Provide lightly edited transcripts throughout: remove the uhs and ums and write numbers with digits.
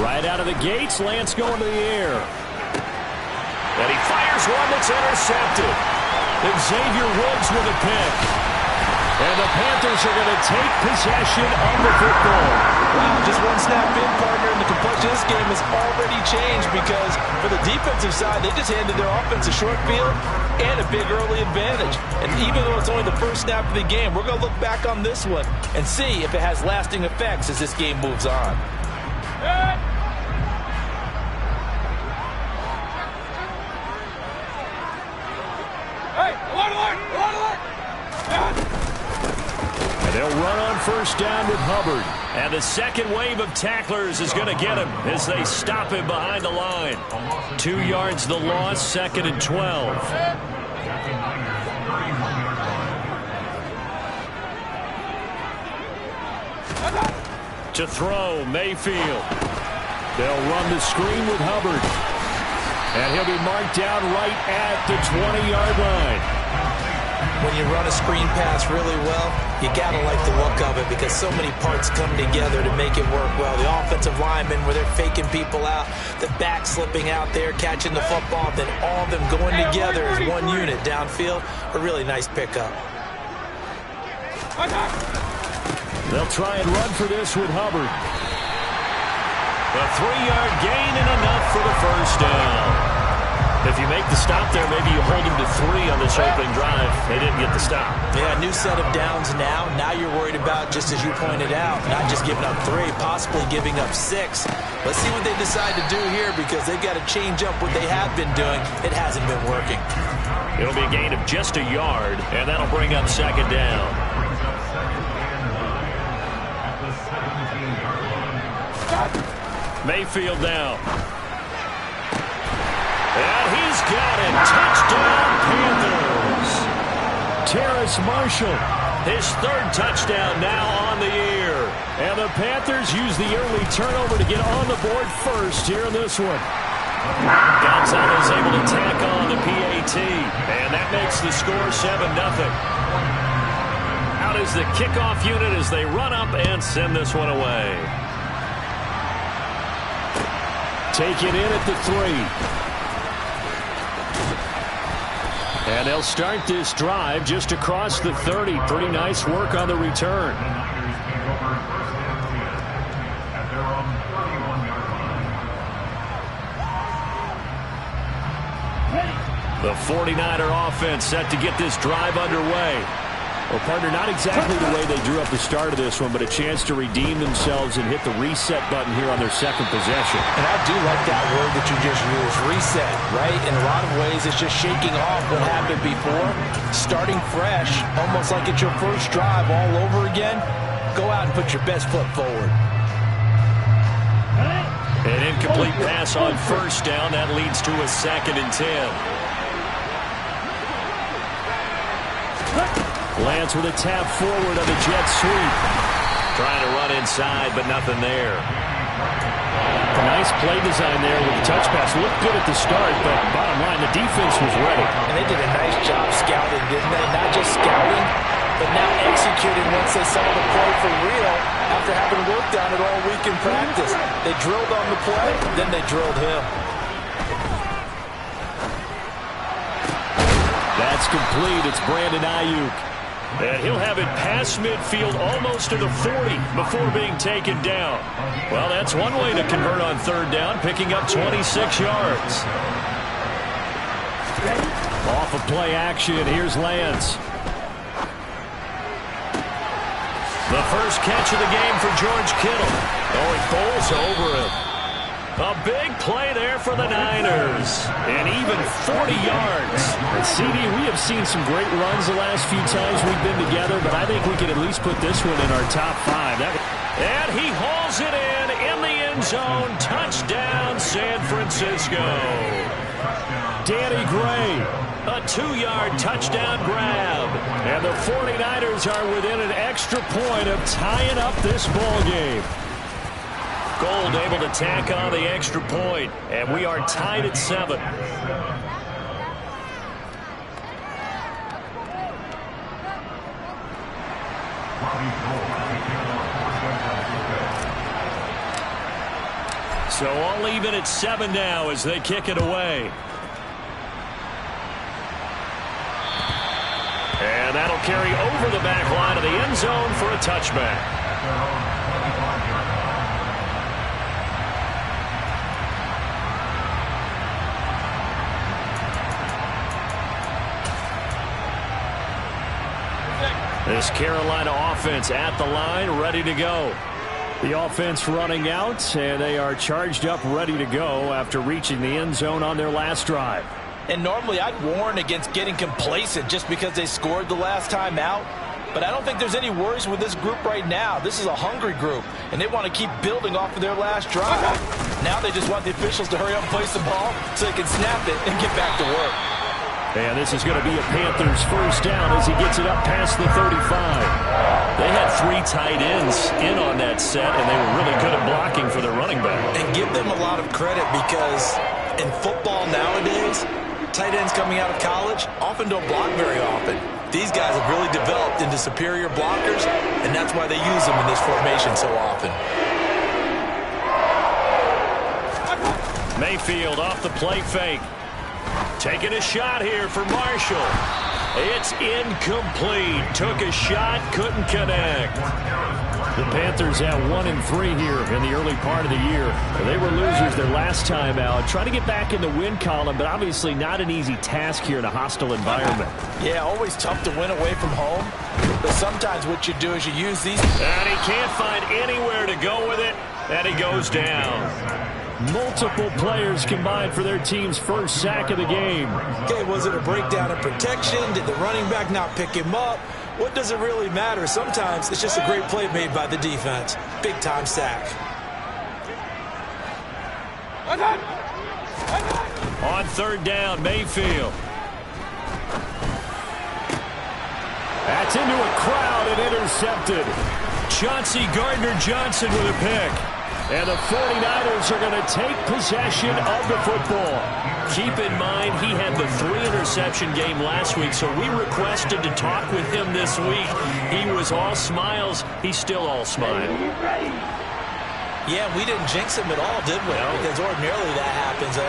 Right out of the gates, Lance going to the air. And he fires one that's intercepted. Xavier Woods with a pick. And the Panthers are going to take possession of the football. Wow, just one snap in, partner, and the complexion of this game has already changed because for the defensive side, they just handed their offense a short field and a big early advantage. And even though it's only the first snap of the game, we're going to look back on this one and see if it has lasting effects as this game moves on. They'll run on first down with Hubbard. And the second wave of tacklers is going to get him as they stop him behind the line. 2 yards the loss, 2nd and 12. To throw, Mayfield. They'll run the screen with Hubbard. And he'll be marked down right at the 20-yard line. When you run a screen pass really well, you got to like the look of it because so many parts come together to make it work well. The offensive linemen where they're faking people out, the back slipping out there, catching the football, then all of them going together as one unit downfield. A really nice pickup. They'll try and run for this with Hubbard. A 3-yard gain and enough for the first down. If you make the stop there, maybe you hold them to 3 on this opening drive. They didn't get the stop. Yeah, new set of downs now. Now you're worried about, just as you pointed out, not just giving up 3, possibly giving up 6. Let's see what they decide to do here because they've got to change up what they have been doing. It hasn't been working. It'll be a gain of just a yard, and that'll bring up 2nd down. Mayfield now. And he's got it. Touchdown, Panthers. Terrace Marshall, his 3rd touchdown now on the year. And the Panthers use the early turnover to get on the board first here in this one. Gonzalez able to tack on the PAT. And that makes the score 7-0. Out is the kickoff unit as they run up and send this one away. Take it in at the 3. And they'll start this drive just across the 30. Pretty nice work on the return. The 49er offense set to get this drive underway. Well, partner, not exactly the way they drew up the start of this one, but a chance to redeem themselves and hit the reset button here on their second possession. And I do like that word that you just used, reset, right? In a lot of ways, it's just shaking off what happened before, starting fresh, almost like it's your first drive all over again. Go out and put your best foot forward. An incomplete pass on first down. That leads to a 2nd and 10. Lance with a tap forward on the jet sweep. Trying to run inside, but nothing there. A nice play design there with the touch pass. Looked good at the start, but bottom line, the defense was ready. And they did a nice job scouting, didn't they? Not just scouting, but now executing once they saw the play for real after having worked on it all week in practice. They drilled on the play, then they drilled him. That's complete. It's Brandon Ayuk. And he'll have it past midfield almost to the 40 before being taken down. Well, that's one way to convert on 3rd down, picking up 26 yards. Off of play action, here's Lance. The first catch of the game for George Kittle. Oh, he bowls over him. A big play there for the Niners. And even 40 yards. And CD, we have seen some great runs the last few times we've been together, but I think we can at least put this one in our top 5. And he hauls it in the end zone. Touchdown, San Francisco. Danny Gray, a 2-yard touchdown grab. And the 49ers are within an extra point of tying up this ball game. Gold able to tack on the extra point, and we are tied at 7. So all even at 7 now as they kick it away. And that'll carry over the back line of the end zone for a touchback. This Carolina offense at the line, ready to go. The offense running out, and they are charged up, ready to go after reaching the end zone on their last drive. And normally I'd warn against getting complacent just because they scored the last time out. But I don't think there's any worries with this group right now. This is a hungry group, and they want to keep building off of their last drive. Now they just want the officials to hurry up and place the ball so they can snap it and get back to work. And this is going to be a Panthers first down as he gets it up past the 35. They had 3 tight ends in on that set, and they were really good at blocking for their running back. And give them a lot of credit because in football nowadays, tight ends coming out of college often don't block very often. These guys have really developed into superior blockers, and that's why they use them in this formation so often. Mayfield off the play fake. Taking a shot here for Marshall. It's incomplete. Took a shot, couldn't connect. The Panthers at 1-3 here in the early part of the year. They were losers their last time out. Trying to get back in the win column, but obviously not an easy task here in a hostile environment. Yeah, always tough to win away from home. But sometimes what you do is you use these. And he can't find anywhere to go with it. And he goes down. Multiple players combined for their team's first sack of the game. Okay, was it a breakdown in protection? Did the running back not pick him up? What does it really matter? Sometimes it's just a great play made by the defense. Big-time sack. On 3rd down, Mayfield. That's into a crowd and intercepted. Chauncey Gardner-Johnson with a pick. And the 49ers are going to take possession of the football. Keep in mind, he had the 3-interception game last week, so we requested to talk with him this week. He was all smiles. He's still all smile. Yeah, we didn't jinx him at all, did we? No. Because ordinarily that happens.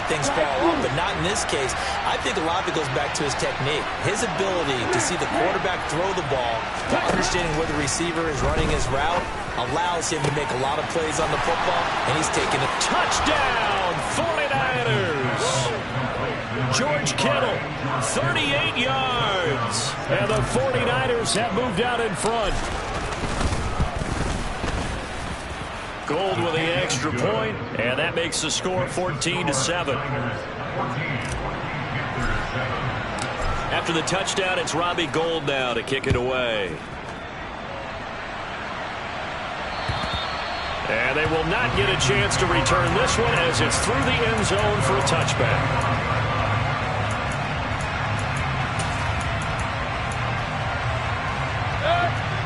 Things fall off, but not in this case. I think a lot of it goes back to his technique. His ability to see the quarterback throw the ball, to understanding where the receiver is running his route, allows him to make a lot of plays on the football, and he's taking a touchdown, 49ers. George Kittle, 38 yards. And the 49ers have moved out in front. Gold with the extra point, and that makes the score 14-7. After the touchdown, it's Robbie Gould now to kick it away. And they will not get a chance to return this one as it's through the end zone for a touchback.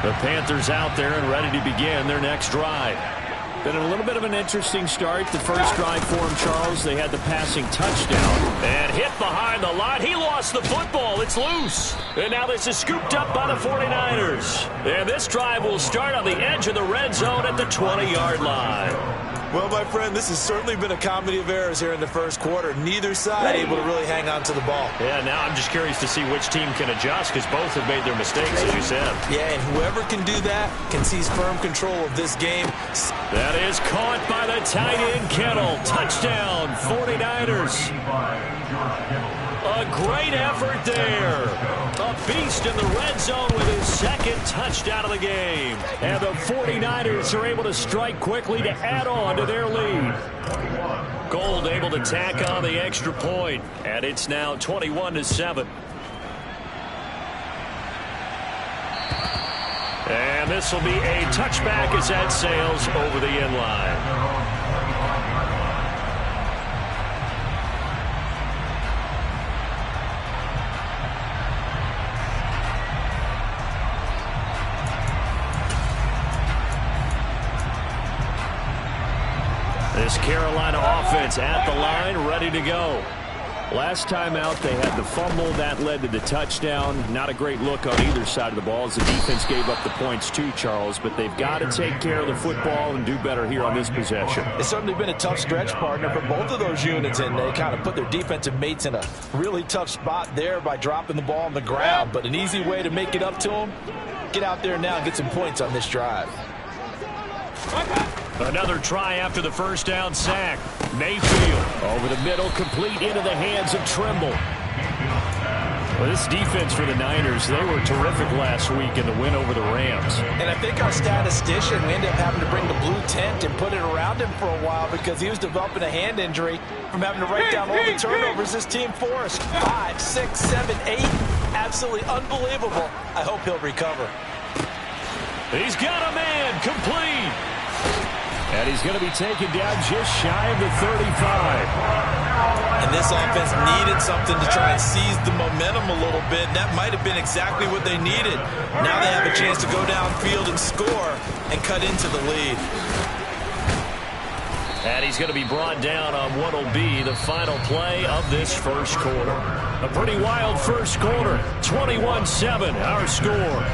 The Panthers out there and ready to begin their next drive. Been a little bit of an interesting start. The first drive for him, Charles, they had the passing touchdown. And hit behind the line. He lost the football. It's loose. And now this is scooped up by the 49ers. And this drive will start on the edge of the red zone at the 20-yard line. Well, my friend, this has certainly been a comedy of errors here in the first quarter. Neither side able to really hang on to the ball. Yeah, now I'm just curious to see which team can adjust because both have made their mistakes, as you said. Yeah, and whoever can do that can seize firm control of this game. That is caught by the tight end, Kittle. Touchdown, 49ers. A great effort there. A beast in the red zone with his second touchdown of the game. And the 49ers are able to strike quickly to add on to their lead. Gould able to tack on the extra point. And it's now 21-7. And this will be a touchback as that sails over the end line. This Carolina offense at the line, ready to go. Last time out, they had the fumble. That led to the touchdown. Not a great look on either side of the ball as the defense gave up the points too, Charles. But they've got to take care of the football and do better here on this possession. It's certainly been a tough stretch, partner, for both of those units, and they kind of put their defensive mates in a really tough spot there by dropping the ball on the ground. But an easy way to make it up to them, get out there now and get some points on this drive. Another try after the first down sack. Mayfield over the middle, complete into the hands of Trimble. Well, this defense for the Niners, they were terrific last week in the win over the Rams. And I think our statistician, we ended up having to bring the blue tent and put it around him for a while because he was developing a hand injury from having to write down all the turnovers this team forced. 5, 6, 7, 8. Absolutely unbelievable. I hope he'll recover. He's got a man, complete. And he's going to be taken down just shy of the 35. And this offense needed something to try and seize the momentum a little bit. That might have been exactly what they needed. Now they have a chance to go downfield and score and cut into the lead. And he's going to be brought down on what will be the final play of this first quarter. A pretty wild first quarter. 21-7, our score.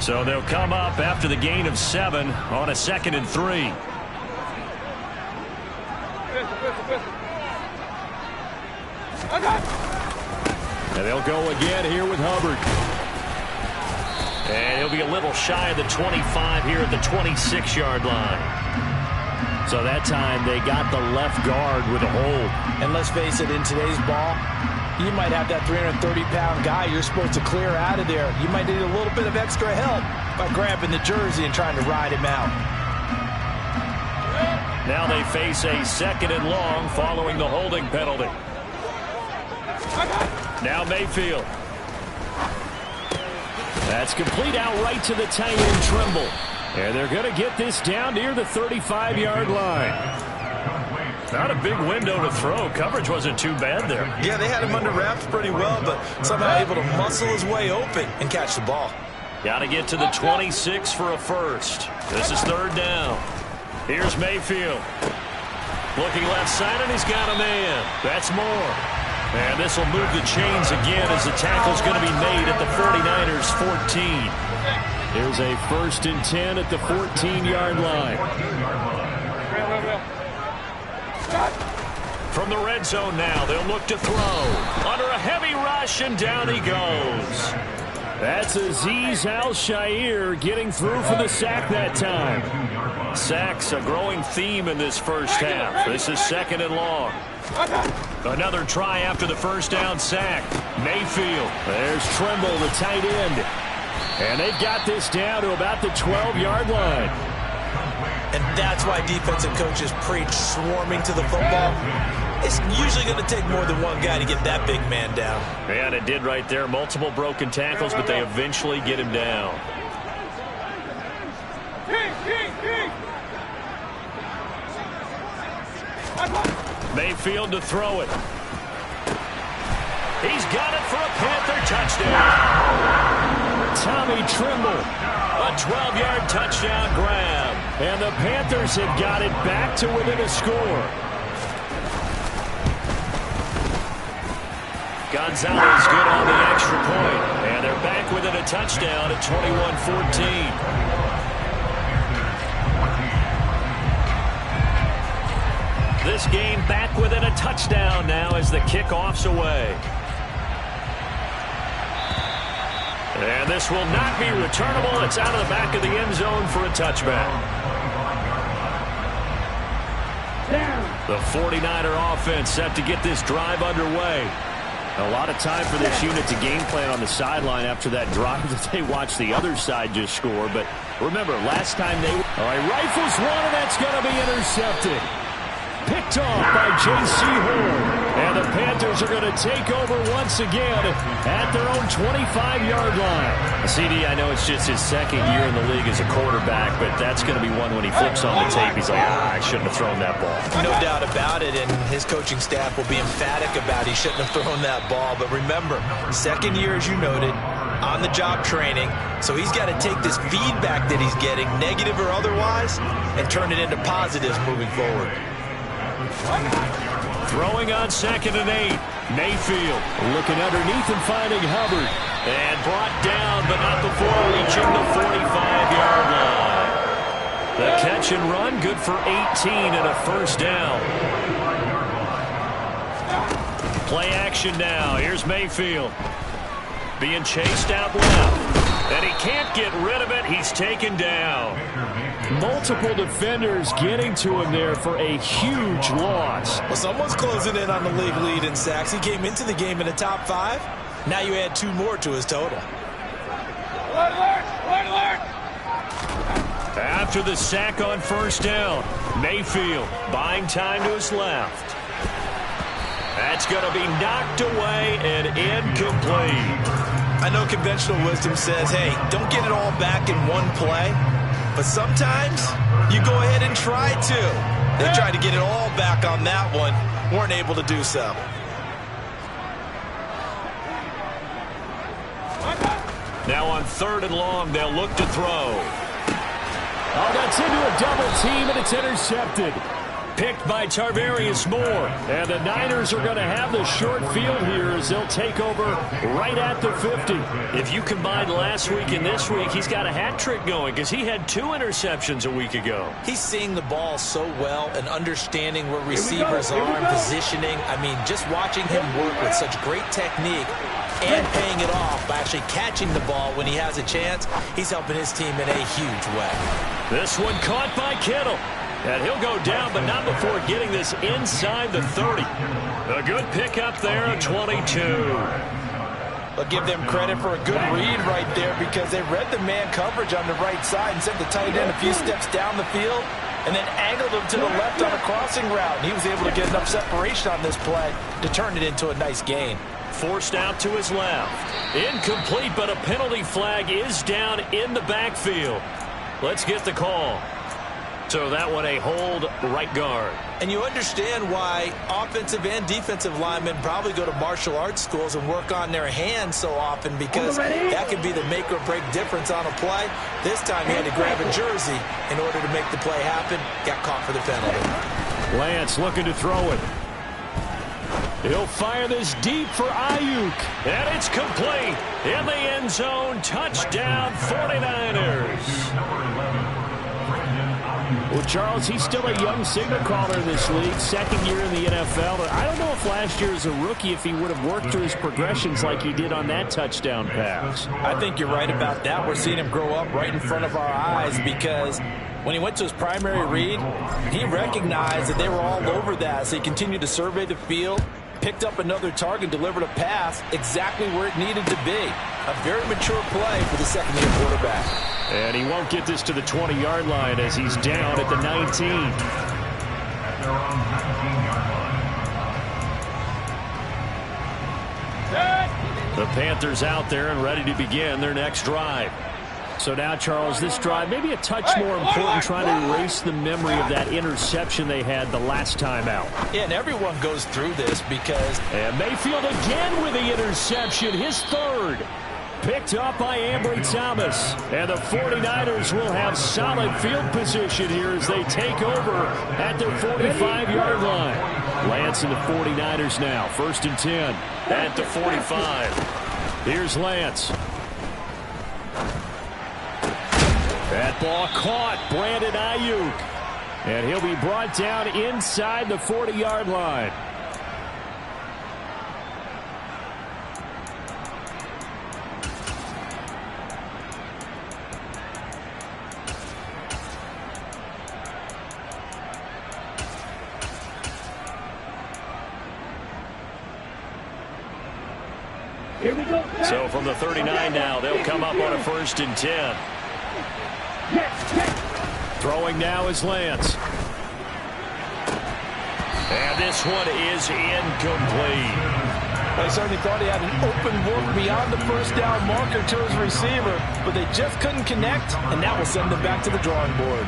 So they'll come up after the gain of 7 on a 2nd and 3. And they'll go again here with Hubbard. And he'll be a little shy of the 25 here at the 26-yard line. So that time they got the left guard with a hold. And let's face it, in today's ball, you might have that 330-pound guy you're supposed to clear out of there. You might need a little bit of extra help by grabbing the jersey and trying to ride him out. Now they face a 2nd and long following the holding penalty. Now Mayfield. That's complete out right to the tight end Trimble. And they're going to get this down near the 35-yard line. Not a big window to throw. Coverage wasn't too bad there. Yeah, they had him under wraps pretty well, but somehow able to muscle his way open and catch the ball. Got to get to the 26 for a first. This is 3rd down. Here's Mayfield. Looking left side, and he's got a man. That's Moore. And this will move the chains again as the tackle's going to be made at the 49ers' 14. Here's a 1st and 10 at the 14-yard line. From the red zone now, they'll look to throw. Under a heavy rush, and down he goes. That's Azeez Al-Shaair getting through for the sack that time. Sacks a growing theme in this first half. This is 2nd and long. Another try after the first down sack. Mayfield. There's Trimble, the tight end. And they've got this down to about the 12-yard line. And that's why defensive coaches preach swarming to the football. It's usually going to take more than one guy to get that big man down. And it did right there. Multiple broken tackles, but they eventually get him down. Mayfield to throw it. He's got it for a Panther touchdown. Tommy Trimble, a 12-yard touchdown grab. And the Panthers have got it back to within a score. Gonzalez good on the extra point. And they're back within a touchdown at 21-14. This game back within a touchdown now as the kickoff's away. And this will not be returnable. It's out of the back of the end zone for a touchback. The 49er offense set to get this drive underway. A lot of time for this unit to game plan on the sideline after that drive that they watched the other side just score. But remember, last time they... All right, rifles one, and that's going to be intercepted. Picked off by J.C. Horn. And the Panthers are going to take over once again at their own 25-yard line. CD, I know it's just his 2nd year in the league as a quarterback, but that's going to be one when he flips on the tape. He's like, I shouldn't have thrown that ball. No doubt about it, and his coaching staff will be emphatic about he shouldn't have thrown that ball. But remember, 2nd year, as you noted, on-the-job training. So he's got to take this feedback that he's getting, negative or otherwise, and turn it into positives moving forward. Throwing on 2nd and 8. Mayfield looking underneath and finding Hubbard. And brought down, but not before reaching the 45-yard line. The catch and run, good for 18 and a first down. Play action now. Here's Mayfield. Being chased out left. And he can't get rid of it. He's taken down. Multiple defenders getting to him there for a huge loss. Well, someone's closing in on the league lead in sacks. He came into the game in the top 5. Now you add 2 more to his total. After the sack on first down, Mayfield buying time to his left. That's going to be knocked away and incomplete. I know conventional wisdom says, hey, don't get it all back in one play. But sometimes you go ahead and try to. They tried to get it all back on that one. Weren't able to do so. Now on 3rd and long, they'll look to throw. Oh, that's into a double team, and it's intercepted. Picked by Tarvarius Moore. And the Niners are going to have the short field here as they'll take over right at the 50. If you combine last week and this week, he's got a hat trick going because he had 2 interceptions a week ago. He's seeing the ball so well and understanding where receivers are and positioning. I mean, just watching him work with such great technique and paying it off by actually catching the ball when he has a chance, he's helping his team in a huge way. This one caught by Kittle. And he'll go down, but not before getting this inside the 30. A good pickup there at 22. I'll give them credit for a good read right there because they read the man coverage on the right side and sent the tight end a few steps down the field and then angled him to the left on a crossing route. And he was able to get enough separation on this play to turn it into a nice gain. Forced out to his left. Incomplete, but a penalty flag is down in the backfield. Let's get the call. So that one a hold right guard. And you understand why offensive and defensive linemen probably go to martial arts schools and work on their hands so often because that could be the make or break difference on a play. This time he had to grab a jersey in order to make the play happen. Got caught for the penalty. Lance looking to throw it. He'll fire this deep for Ayuk. And it's complete. In the end zone. Touchdown 49ers. Well, Charles, he's still a young signal caller in this league, 2nd year in the NFL. But I don't know if last year as a rookie, if he would have worked through his progressions like he did on that touchdown pass. I think you're right about that. We're seeing him grow up right in front of our eyes because when he went to his primary read, he recognized that they were all over that. So he continued to survey the field, picked up another target, delivered a pass exactly where it needed to be. A very mature play for the second-year quarterback. And he won't get this to the 20-yard line as he's down at the 19. The Panthers out there and ready to begin their next drive. So now, Charles, this drive maybe a touch more important, trying to erase the memory of that interception they had the last time out. Yeah, and everyone goes through this because... And Mayfield again with the interception, his 3rd. Picked up by Ambry Thomas. And the 49ers will have solid field position here as they take over at their 45-yard line. Lance and the 49ers now. 1st and 10 at the 45. Here's Lance. That ball caught. Brandon Ayuk. And he'll be brought down inside the 40-yard line. So from the 39 now, they'll come up on a 1st and 10. Throwing now is Lance. And this one is incomplete. They certainly thought he had an open look beyond the first down marker to his receiver, but they just couldn't connect, and that will send them back to the drawing board.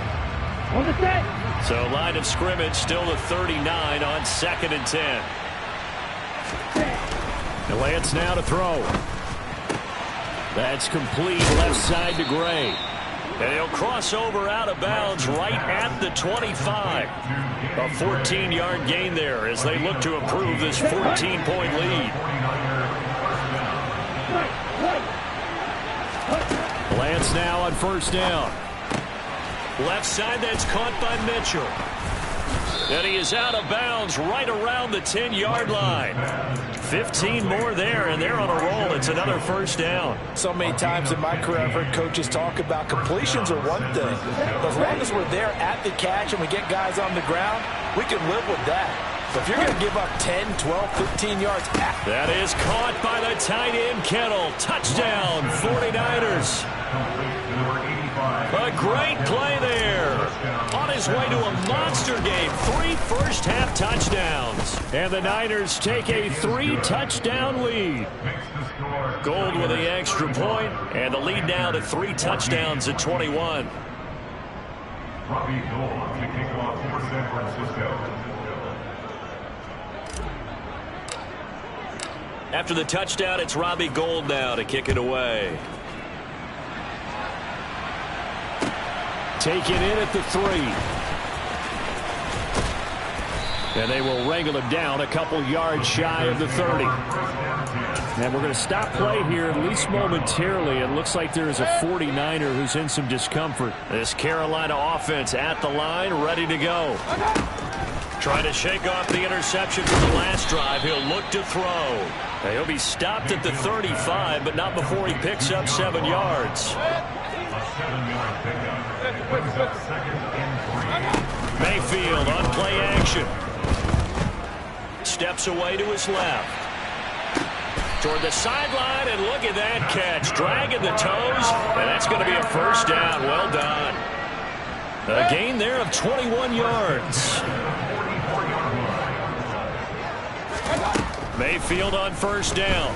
So line of scrimmage still the 39 on 2nd and 10. And Lance now to throw. That's complete left side to Gray. And he'll cross over out of bounds right at the 25. A 14-yard gain there as they look to improve this 14-point lead. Lance now on first down. Left side, that's caught by Mitchell. And he is out of bounds right around the 10-yard line. 15 more there, and they're on a roll. It's another first down. So many times in my career, I've heard coaches talk about completions are one thing. But as long as we're there at the catch and we get guys on the ground, we can live with that. But if you're going to give up 10, 12, 15 yards. That is caught by the tight end, Kittle. Touchdown, 49ers. A great play there. On his way to a monster game. 3 first-half touchdowns. And the Niners take a 3-touchdown lead. Gold with the extra point, and the lead now to 3 touchdowns at 21. Robbie Gould to kick off for San Francisco. After the touchdown, it's Robbie Gould now to kick it away. Taken in at the 3. And they will wrangle him down a couple yards shy of the 30. And we're going to stop play here, at least momentarily. It looks like there is a 49er who's in some discomfort. This Carolina offense at the line, ready to go. Trying to shake off the interception from the last drive. He'll look to throw. He'll be stopped at the 35, but not before he picks up 7 yards. Mayfield on play action. Steps away to his left. Toward the sideline, and look at that catch. Dragging the toes, and that's going to be a first down. Well done. A gain there of 21 yards. Mayfield on first down.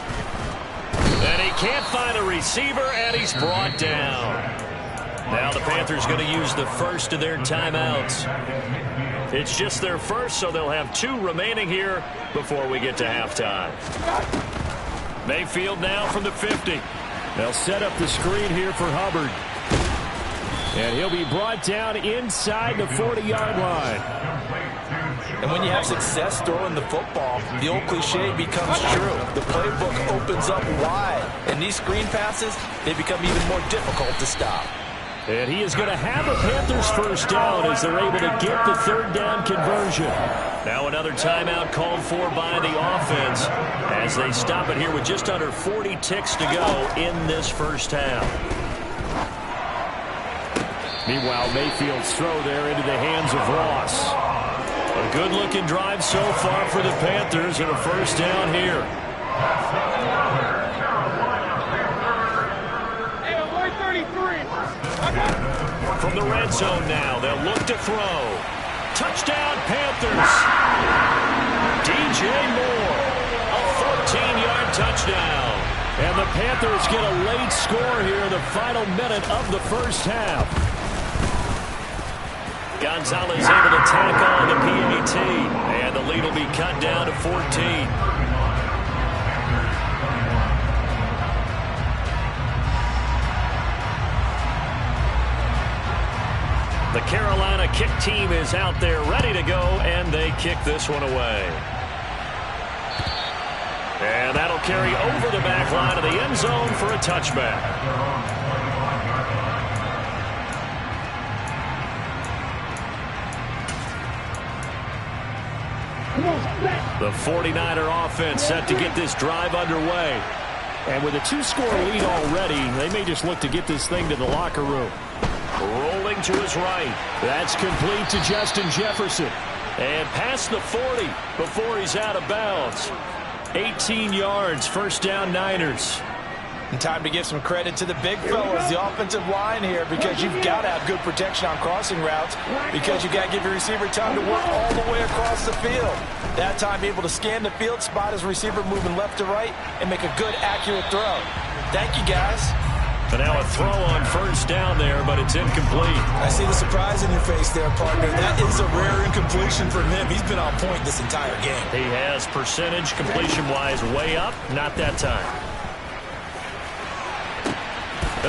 And he can't find a receiver, and he's brought down. Now the Panthers going to use the first of their timeouts. It's just their first, so they'll have 2 remaining here before we get to halftime. Mayfield now from the 50. They'll set up the screen here for Hubbard. And he'll be brought down inside the 40-yard line. And when you have success throwing the football, the old cliche becomes true. The playbook opens up wide. And these screen passes, they become even more difficult to stop. And he is going to have a Panthers first down as they're able to get the 3rd down conversion. Now another timeout called for by the offense as they stop it here with just under 40 ticks to go in this first half. Meanwhile, Mayfield's throw there into the hands of Ross. A good-looking drive so far for the Panthers and a first down here. From the red zone now, they'll look to throw. Touchdown, Panthers. DJ Moore, a 14-yard touchdown. And the Panthers get a late score here in the final minute of the first half. Gonzalez able to tack on the PAT, and the lead will be cut down to 14. The Carolina kick team is out there ready to go, and they kick this one away. And that'll carry over the back line of the end zone for a touchback. The 49er offense set to get this drive underway. And with a 2-score lead already, they may just look to get this thing to the locker room. Rolling to his right. That's complete to Justin Jefferson. And past the 40 before he's out of bounds. 18 yards, first down Niners. And time to give some credit to the big fellas, the offensive line here, because you've got to have good protection on crossing routes, because you've got to give your receiver time to work all the way across the field. That time, be able to scan the field, spot his receiver moving left to right, and make a good, accurate throw. Thank you, guys. And now a throw on first down there, but it's incomplete. I see the surprise in your face there, partner. That is a rare incompletion from him. He's been on point this entire game. He has percentage completion-wise way up, not that time.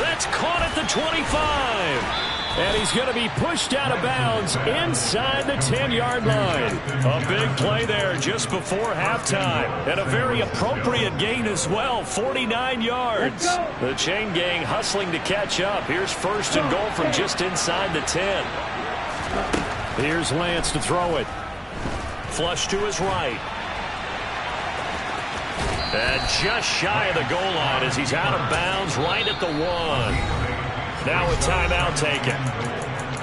That's caught at the 25. And he's going to be pushed out of bounds inside the 10-yard line. A big play there just before halftime. And a very appropriate gain as well, 49 yards. The chain gang hustling to catch up. Here's first and goal from just inside the 10. Here's Lance to throw it. Flush to his right. And just shy of the goal line as he's out of bounds right at the 1. Now a timeout taken.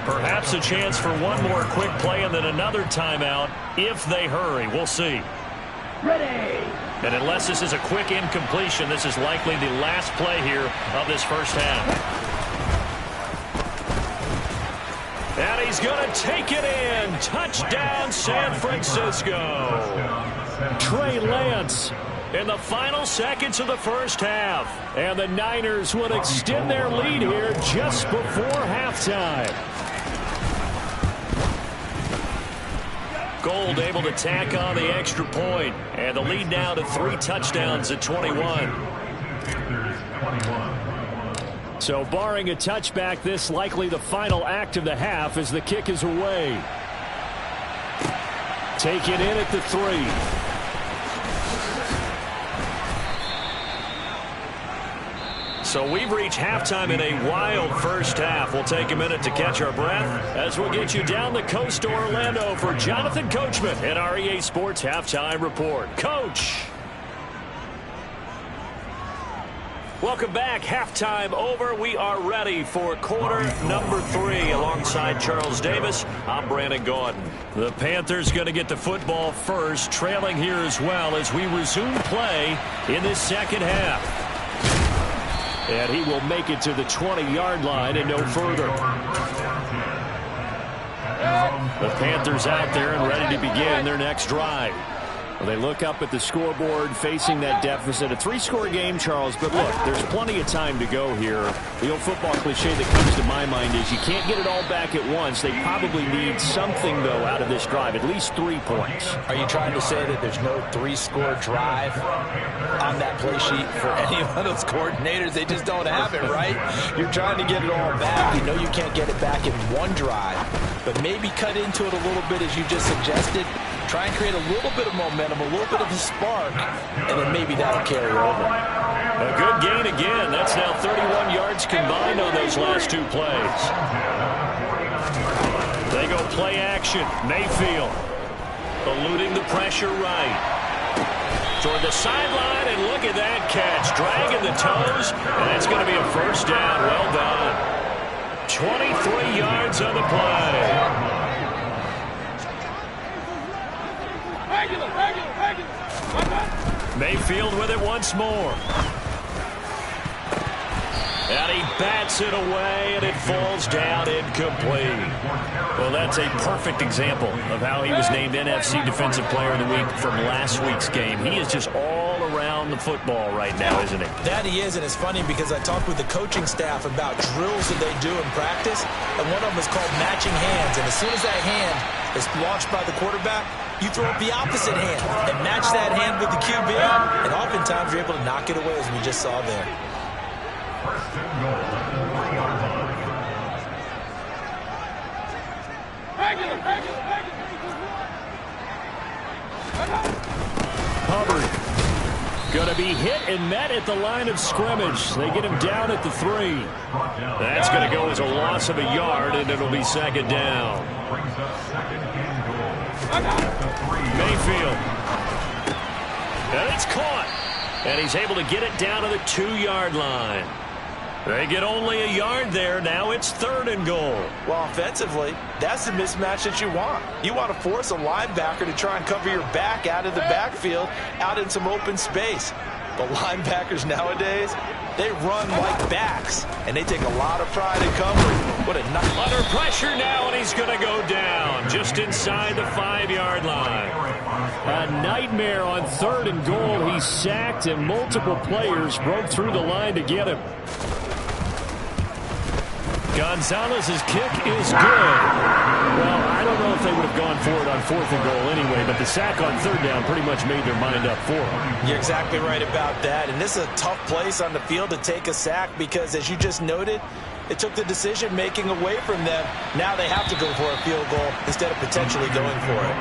Perhaps a chance for one more quick play and then another timeout if they hurry. We'll see. Ready. And unless this is a quick incompletion, this is likely the last play here of this first half. And he's going to take it in. Touchdown, San Francisco. Trey Lance in the final seconds of the first half. And the Niners would extend their lead here just before halftime. Gold able to tack on the extra point. And the lead now to 3 touchdowns at 21. So barring a touchback, this likely the final act of the half as the kick is away. Take it in at the 3. So we've reached halftime in a wild first half. We'll take a minute to catch our breath as we'll get you down the coast to Orlando for Jonathan Coachman and our EA Sports Halftime Report. Coach. Welcome back. Halftime over. We are ready for quarter number 3 alongside Charles Davis. I'm Brandon Gaudin. The Panthers going to get the football first, trailing here as well as we resume play in this second half. And he will make it to the 20-yard line and no further. The Panthers out there and ready to begin their next drive. Well, they look up at the scoreboard facing that deficit. A 3-score game, Charles, but look, there's plenty of time to go here. The old football cliche that comes to my mind is you can't get it all back at once. They probably need something, though, out of this drive, at least 3 points. Are you trying to say that there's no 3-score drive on that play sheet for any of those coordinators? They just don't have it, right? You're trying to get it all back. You know you can't get it back in one drive, but maybe cut into it a little bit as you just suggested. Try and create a little bit of momentum, a little bit of a spark, and then maybe that'll carry over. A good gain again. That's now 31 yards combined on those last 2 plays. They go play action. Mayfield eluding the pressure right. Toward the sideline, and look at that catch. Dragging the toes, and that's going to be a first down. Well done. 23 yards on the play. Mayfield with it once more. And he bats it away, and it falls down incomplete. Well, that's a perfect example of how he was named NFC Defensive Player of the Week from last week's game. He is just all around the football right now, isn't he? That he is, and it's funny because I talked with the coaching staff about drills that they do in practice, and one of them is called matching hands. And as soon as that hand is launched by the quarterback, you throw up the opposite hand and match that hand with the QB, and oftentimes you're able to knock it away, as we just saw there. Hubbard going to be hit and met at the line of scrimmage. They get him down at the 3. That's going to go as a loss of a yard, and it'll be second down. Mayfield. And it's caught. And he's able to get it down to the 2-yard line. They get only a yard there. Now it's 3rd and goal. Well, offensively, that's the mismatch that you want. You want to force a linebacker to try and cover your back out of the backfield, out in some open space. But linebackers nowadays, they run like backs, and they take a lot of pride in covering. What a nice... Under pressure now, and he's going to go down just inside the 5-yard line. A nightmare on 3rd and goal. He's sacked, and multiple players broke through the line to get him. Gonzalez's kick is good. Well, I don't know if they would have gone for it on 4th and goal anyway, but the sack on 3rd down pretty much made their mind up for them. You're exactly right about that. And this is a tough place on the field to take a sack because, as you just noted, it took the decision-making away from them. Now they have to go for a field goal instead of potentially going for it.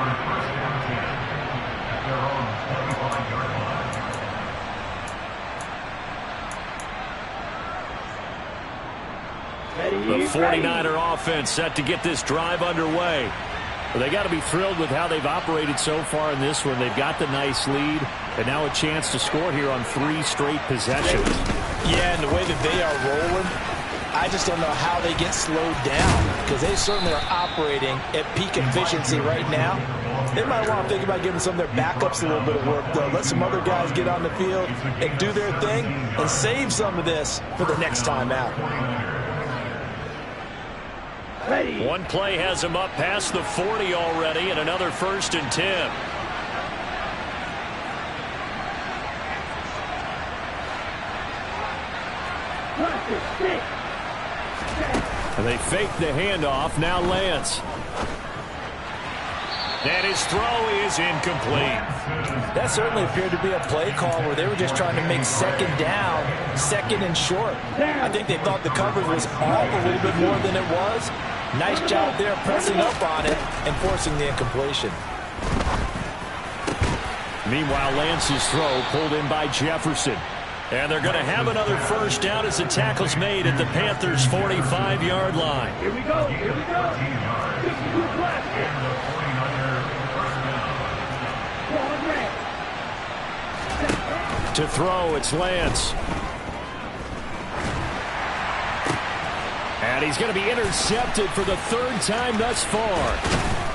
The 49er offense set to get this drive underway. Well, they got to be thrilled with how they've operated so far in this one. They've got the nice lead, and now a chance to score here on 3 straight possessions. Yeah, and the way that they are rolling, I just don't know how they get slowed down because they certainly are operating at peak efficiency right now. They might want to think about giving some of their backups a little bit of work, though. Let some other guys get on the field and do their thing and save some of this for the next time out. Ready. One play has him up past the 40 already, and another 1st and 10. And they fake the handoff. Now Lance. And his throw is incomplete. That certainly appeared to be a play call where they were just trying to make 2nd down, 2nd and short. I think they thought the coverage was off a little bit more than it was. Nice job there pressing up on it and forcing the incompletion. Meanwhile, Lance's throw pulled in by Jefferson. And they're going to have another 1st down as the tackle's made at the Panthers' 45-yard line. Here we go. Here we go. To throw, it's Lance. And he's going to be intercepted for the 3rd time thus far.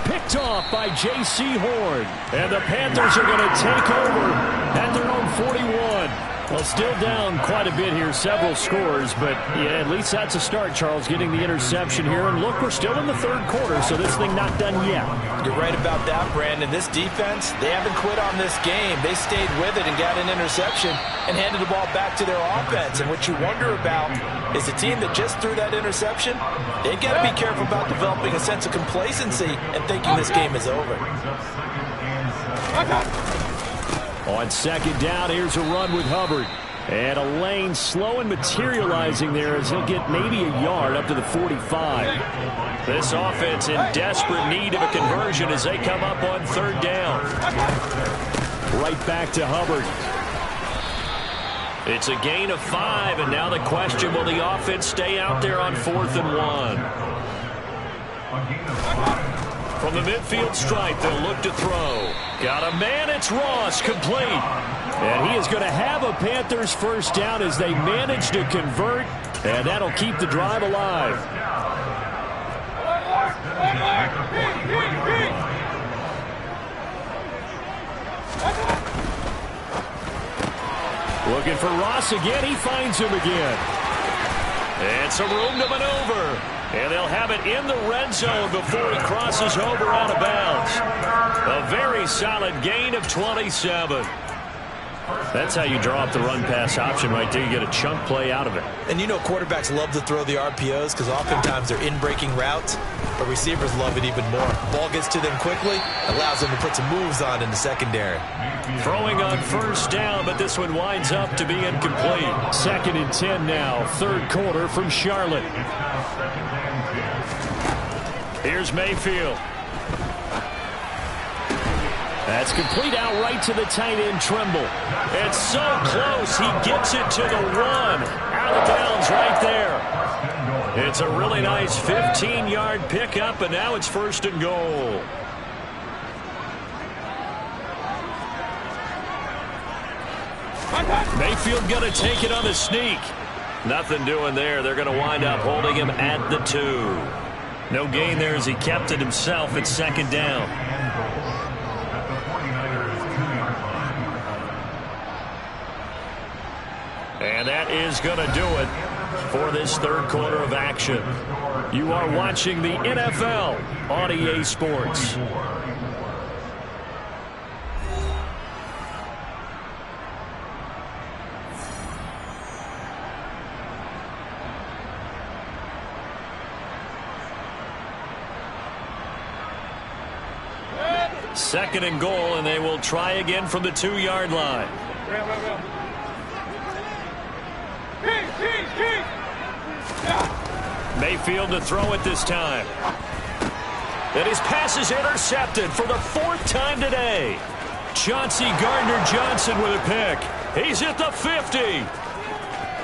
Picked off by J.C. Horn. And the Panthers are going to take over at their own 41. Well, still down quite a bit here, several scores, but yeah, at least that's a start, Charles, getting the interception here. And look, we're still in the 3rd quarter, so this thing not done yet. You're right about that, Brandon. This defense, they haven't quit on this game. They stayed with it and got an interception and handed the ball back to their offense. And what you wonder about is a team that just threw that interception, they've got to be careful about developing a sense of complacency and thinking this game is over. On 2nd down, here's a run with Hubbard. And a lane slow and materializing there as he'll get maybe a yard up to the 45. This offense in desperate need of a conversion as they come up on 3rd down. Right back to Hubbard. It's a gain of 5, and now the question, will the offense stay out there on 4th and 1? From the midfield stripe, they'll look to throw. Got a man, it's Ross, complete. And he is going to have a Panthers 1st down as they manage to convert, and that'll keep the drive alive. Looking for Ross again, he finds him again. And some room to maneuver. And they'll have it in the red zone before he crosses over out of bounds. A very solid gain of 27. That's how you draw up the run-pass option right there. You get a chunk play out of it. And you know quarterbacks love to throw the RPOs because oftentimes they're in-breaking routes, but receivers love it even more. Ball gets to them quickly, allows them to put some moves on in the secondary. Throwing on 1st down, but this one winds up to be incomplete. 2nd and 10 now, 3rd quarter from Charlotte. Here's Mayfield. That's complete out right to the tight end, Trimble. It's so close, he gets it to the 1. Out of bounds right there. It's a really nice 15-yard pickup, and now it's 1st and goal. Mayfield going to take it on the sneak. Nothing doing there. They're going to wind up holding him at the 2. No gain there as he kept it himself at 2nd down. And that is going to do it for this 3rd quarter of action. You are watching the NFL on EA Sports. 2nd and goal, and they will try again from the 2-yard line. Mayfield to throw it this time. And his pass is intercepted for the 4th time today. Chauncey Gardner-Johnson with a pick. He's at the 50,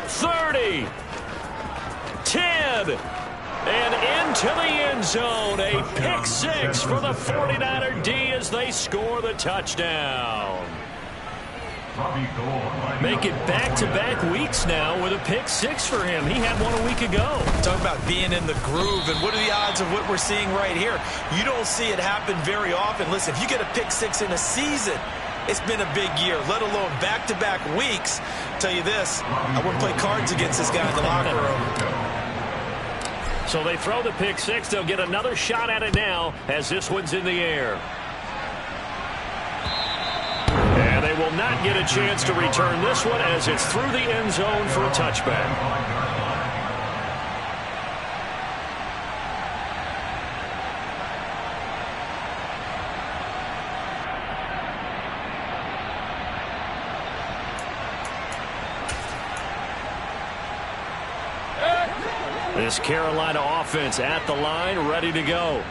30, 10, and into the end zone. A pick 6 for the 49er D as they score the touchdown. Make it back-to-back weeks now with a pick 6 for him. He had one a week ago. Talk about being in the groove, and what are the odds of what we're seeing right here? You don't see it happen very often. Listen, if you get a pick 6 in a season, it's been a big year, let alone back-to-back weeks. I'll tell you this, I wouldn't play cards against this guy in the locker room. So they throw the pick 6. They'll get another shot at it now as this one's in the air. And they will not get a chance to return this one as it's through the end zone for a touchback. This Carolina offense at the line, ready to go.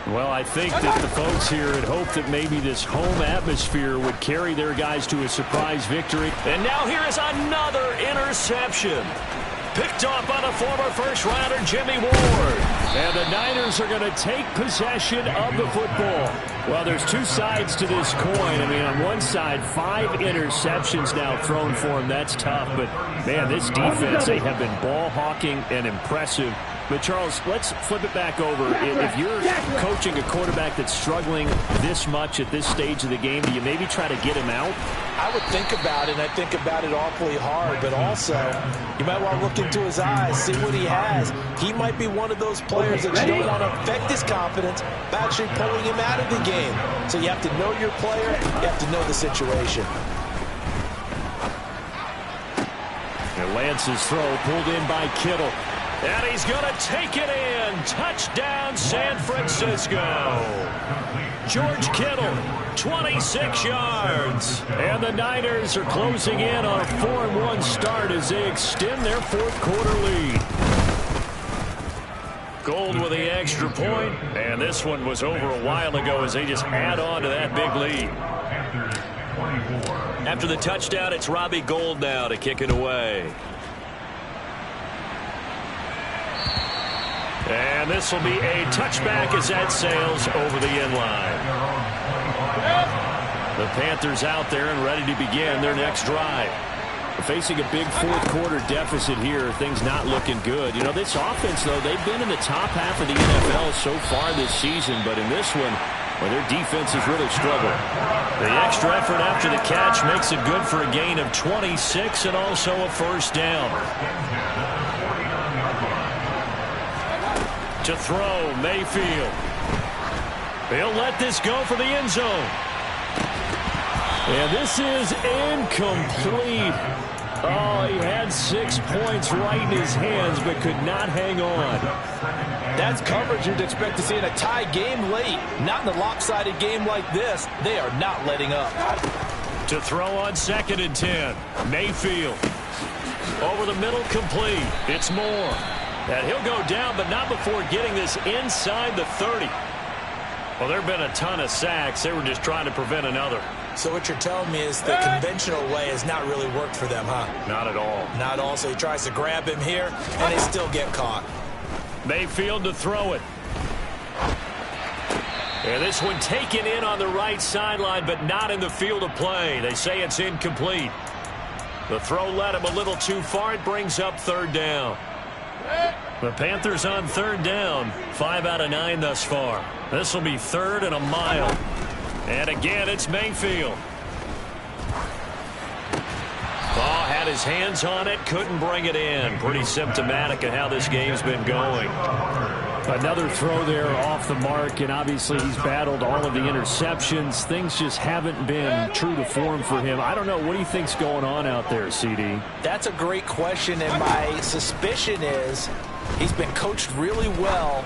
Well, I think that the folks here had hoped that maybe this home atmosphere would carry their guys to a surprise victory. And now here is another interception. Picked off by the former first-rounder Jimmy Ward. And the Niners are going to take possession of the football. Well, there's two sides to this coin. I mean, on one side, 5 interceptions now thrown for him. That's tough. But, man, this defense, they have been ball-hawking and impressive. But, Charles, let's flip it back over. If you're coaching a quarterback that's struggling this much at this stage of the game, do you maybe try to get him out? I would think about it, and I think about it awfully hard. But also, you might want to look into his eyes, see what he has. He might be one of those players that you don't want to affect his confidence by actually pulling him out of the game. So you have to know your player. You have to know the situation. And Lance's throw pulled in by Kittle. And he's going to take it in. Touchdown, San Francisco. George Kittle, 26 yards. And the Niners are closing in on a 4-1 start as they extend their 4th quarter lead. Gold with the extra point. And this one was over a while ago as they just add on to that big lead. After the touchdown, it's Robbie Gould now to kick it away. And this will be a touchback as that sails over the end line. The Panthers out there and ready to begin their next drive. Facing a big 4th quarter deficit here, things not looking good. You know, this offense, though, they've been in the top half of the NFL so far this season, but in this one, well, their defense has really struggled. The extra effort after the catch makes it good for a gain of 26 and also a first down. To throw, Mayfield. He'll let this go for the end zone. And this is incomplete. Oh, he had 6 points right in his hands, but could not hang on. That's coverage you'd expect to see in a tie game late. Not in a lopsided game like this. They are not letting up. To throw on 2nd and 10. Mayfield. Over the middle, complete. It's Moore. And he'll go down, but not before getting this inside the 30. Well, there have been a ton of sacks. They were just trying to prevent another. So what you're telling me is the conventional way has not really worked for them, huh? Not at all. Not all. So he tries to grab him here, and they still get caught. Mayfield to throw it. And this one taken in on the right sideline, but not in the field of play. They say it's incomplete. The throw led him a little too far. It brings up 3rd down. The Panthers on 3rd down. 5 out of 9 thus far. This will be 3rd and a mile. And again, it's Mayfield. Oh, had his hands on it, couldn't bring it in. Pretty symptomatic of how this game's been going. Another throw there off the mark, and obviously he's battled all of the interceptions. Things just haven't been true to form for him. I don't know. What do you think's going on out there, CD? That's a great question, and my suspicion is he's been coached really well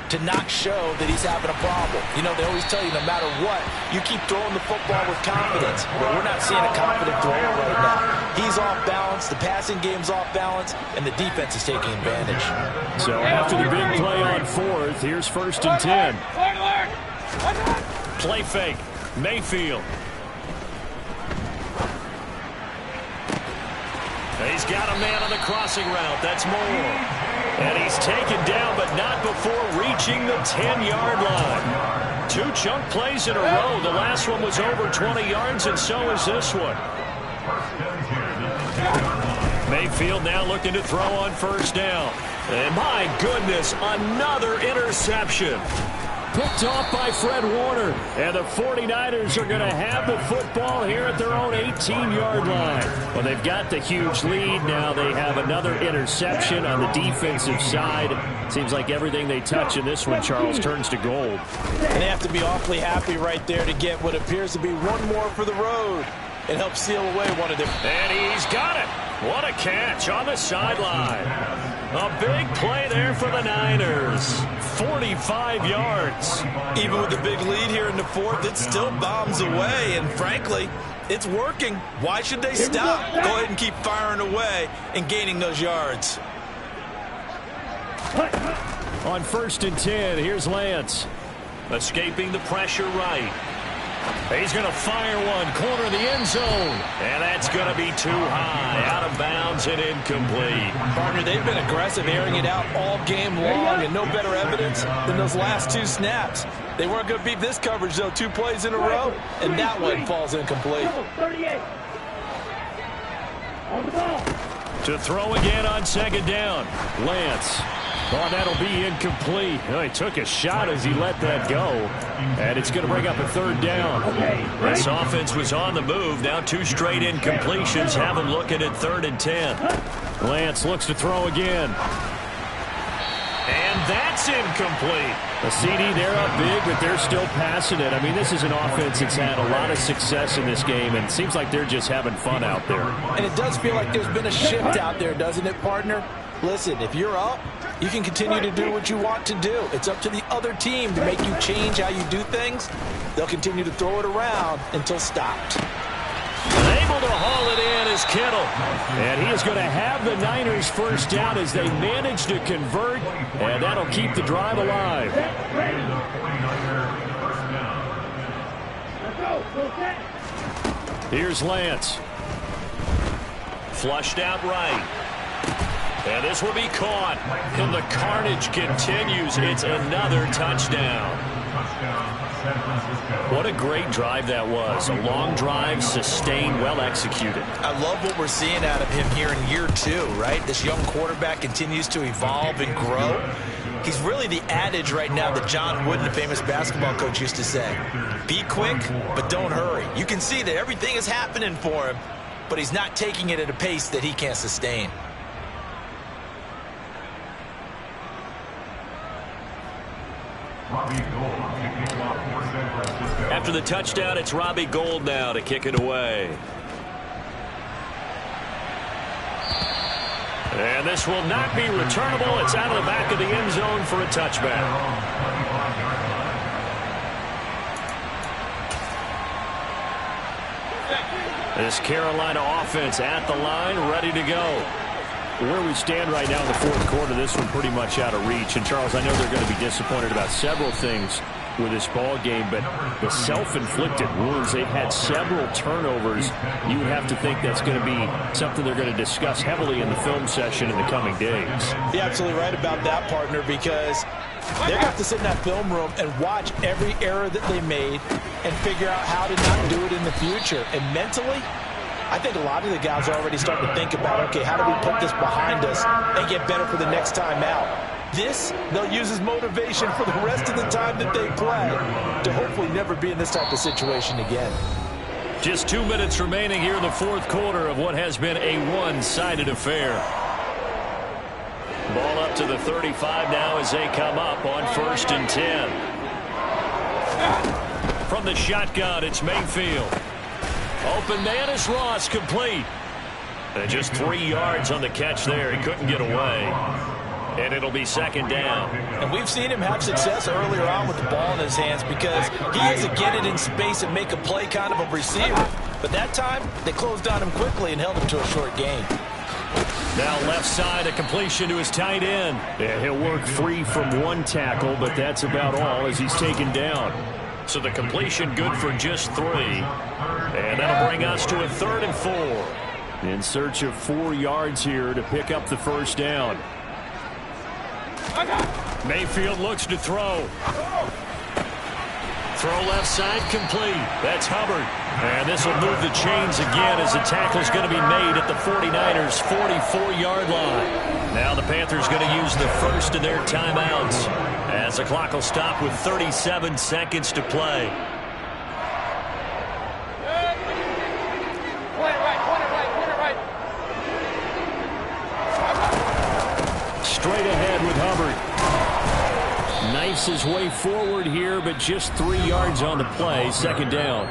to not show that he's having a problem. You know, they always tell you no matter what, you keep throwing the football with confidence. But we're not seeing a confident thrower right now. He's off balance, the passing game's off balance, and the defense is taking advantage. So after the big play on fourth, here's 1st and 10. Play fake. Mayfield. He's got a man on the crossing route. That's Moore. And he's taken down, but not before reaching the 10-yard line. 2 chunk plays in a row. The last one was over 20 yards, and so is this one. Mayfield now looking to throw on 1st down. And my goodness, another interception. Picked off by Fred Warner. And the 49ers are going to have the football here at their own 18-yard line. Well, they've got the huge lead. Now they have another interception on the defensive side. Seems like everything they touch in this one, Charles, turns to gold. And they have to be awfully happy right there to get what appears to be one more for the road. It helps seal away one of them. And he's got it. What a catch on the sideline. A big play there for the Niners. 45 yards. Even with the big lead here in the fourth, it still bombs away. And frankly, it's working. Why should they stop? Go ahead and keep firing away and gaining those yards. On 1st and 10, here's Lance. Escaping the pressure right. He's going to fire one, corner of the end zone. And that's going to be too high, out of bounds and incomplete. Partner, they've been aggressive, airing it out all game long, and no better evidence than those last 2 snaps. They weren't going to beat this coverage, though. 2 plays in a row, and that one falls incomplete. To throw again on 2nd down. Lance. Oh, that'll be incomplete. Oh, he took a shot as he let that go. And it's going to bring up a 3rd down. This offense was on the move. Now 2 straight incompletions have them looking at 3rd and 10. Lance looks to throw again. And that's incomplete. The CD, they're up big, but they're still passing it. I mean, this is an offense that's had a lot of success in this game, and it seems like they're just having fun out there. And it does feel like there's been a shift out there, doesn't it, partner? Listen, if you're up, you can continue to do what you want to do. It's up to the other team to make you change how you do things. They'll continue to throw it around until stopped. Able to haul it in is Kittle. And he is going to have the Niners 1st down as they manage to convert, and that'll keep the drive alive. Here's Lance. Flushed out right. And this will be caught. And the carnage continues. It's another touchdown. What a great drive that was. A long drive, sustained, well executed. I love what we're seeing out of him here in year 2, right? This young quarterback continues to evolve and grow. He's really the adage right now that John Wooden, the famous basketball coach, used to say. Be quick, but don't hurry. You can see that everything is happening for him, but he's not taking it at a pace that he can't sustain. After the touchdown, it's Robbie Gould now to kick it away. And this will not be returnable. It's out of the back of the end zone for a touchback. This Carolina offense at the line, ready to go. Where we stand right now in the 4th quarter, this one pretty much out of reach. And, Charles, I know they're going to be disappointed about several things with this ball game, but the self-inflicted wounds, they've had several turnovers. You would have to think that's going to be something they're going to discuss heavily in the film session in the coming days. You're absolutely right about that, partner, because they're going to have to sit in that film room and watch every error that they made and figure out how to not do it in the future. And mentally, I think a lot of the guys are already starting to think about, okay, how do we put this behind us and get better for the next time out? This, they'll use as motivation for the rest of the time that they play to hopefully never be in this type of situation again. Just 2 minutes remaining here in the 4th quarter of what has been a one-sided affair. Ball up to the 35 now as they come up on 1st and 10. From the shotgun, it's Mayfield. Open man is Ross, complete. And just 3 yards on the catch there. He couldn't get away. And it'll be second down. And we've seen him have success earlier on with the ball in his hands because he is a get it in space and make a play kind of a receiver. But that time, they closed on him quickly and held him to a short gain. Now left side, a completion to his tight end. Yeah, he'll work free from one tackle, but that's about all as he's taken down. So the completion good for just 3. And that'll bring us to a 3rd and 4. In search of 4 yards here to pick up the first down. Mayfield looks to throw. Throw left side complete. That's Hubbard. And this will move the chains again as the tackle's going to be made at the 49ers' 44-yard line. Now the Panthers going to use the first of their timeouts as the clock will stop with 37 seconds to play. Straight ahead with Hubbard. Knifes his way forward here, but just 3 yards on the play. Second down.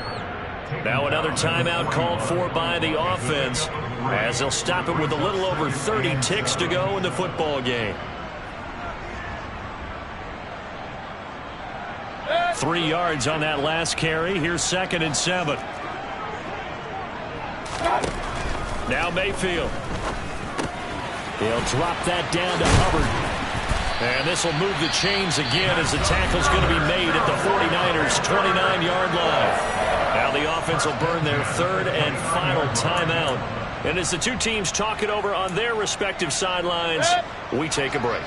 Now another timeout called for by the offense as they'll stop it with a little over 30 ticks to go in the football game. 3 yards on that last carry. Here's 2nd and 7. Now Mayfield. He'll drop that down to Hubbard. And this will move the chains again as the tackle's going to be made at the 49ers' 29-yard line. Now the offense will burn their 3rd and final timeout. And as the two teams talk it over on their respective sidelines, we take a break.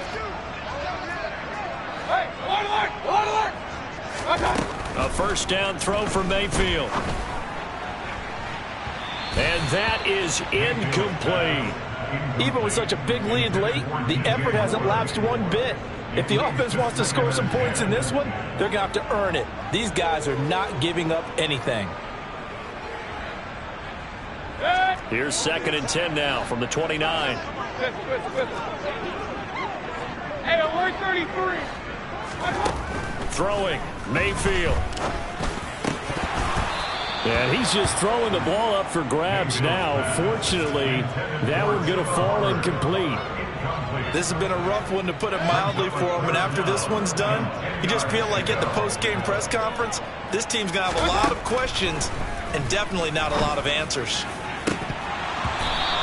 A first down throw for Mayfield. And that is incomplete. Even with such a big lead late, the effort hasn't lapsed one bit. If the offense wants to score some points in this one, they're going to have to earn it. These guys are not giving up anything. Here's 2nd and 10 now from the 29. Hey, we're 33. Throwing, Mayfield. And he's just throwing the ball up for grabs now. Fortunately, that one's going to fall incomplete. This has been a rough one, to put it mildly, for him. And after this one's done, you just feel like at the post-game press conference, this team's going to have a lot of questions and definitely not a lot of answers.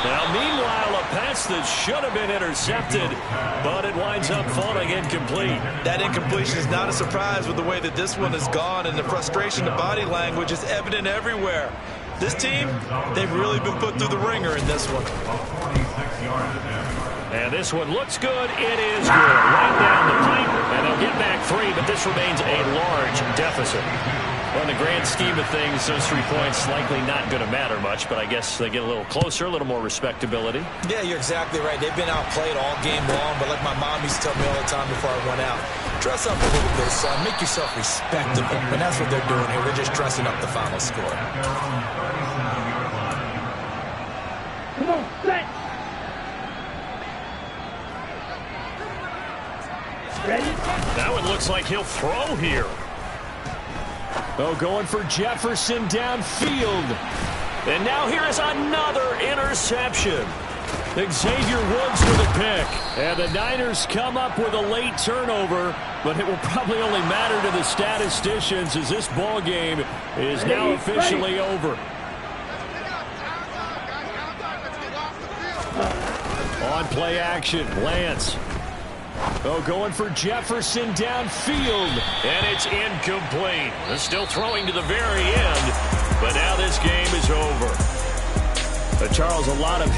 Now, meanwhile, a pass that should have been intercepted, but it winds up falling incomplete. That incompletion is not a surprise with the way that this one has gone, and the frustration, the body language is evident everywhere. This team, they've really been put through the ringer in this one. And this one looks good. It is good. Right down the pipe, and they'll get back 3, but this remains a large deficit. Well, in the grand scheme of things, those 3 points likely not going to matter much, but I guess they get a little closer, a little more respectability. Yeah, you're exactly right. They've been outplayed all game long, but like my mom used to tell me all the time before I went out, dress up a little bit, son. Make yourself respectable. And that's what they're doing here. They're just dressing up the final score. Come on, set. Ready? That one looks like he'll throw here. Oh, going for Jefferson downfield. And now here is another interception. Xavier Woods with a pick. And the Niners come up with a late turnover, but it will probably only matter to the statisticians as this ball game is now officially over. On play action, Lance. Oh, going for Jefferson downfield, and it's incomplete. They're still throwing to the very end, but now this game is over. But Charles, a lot of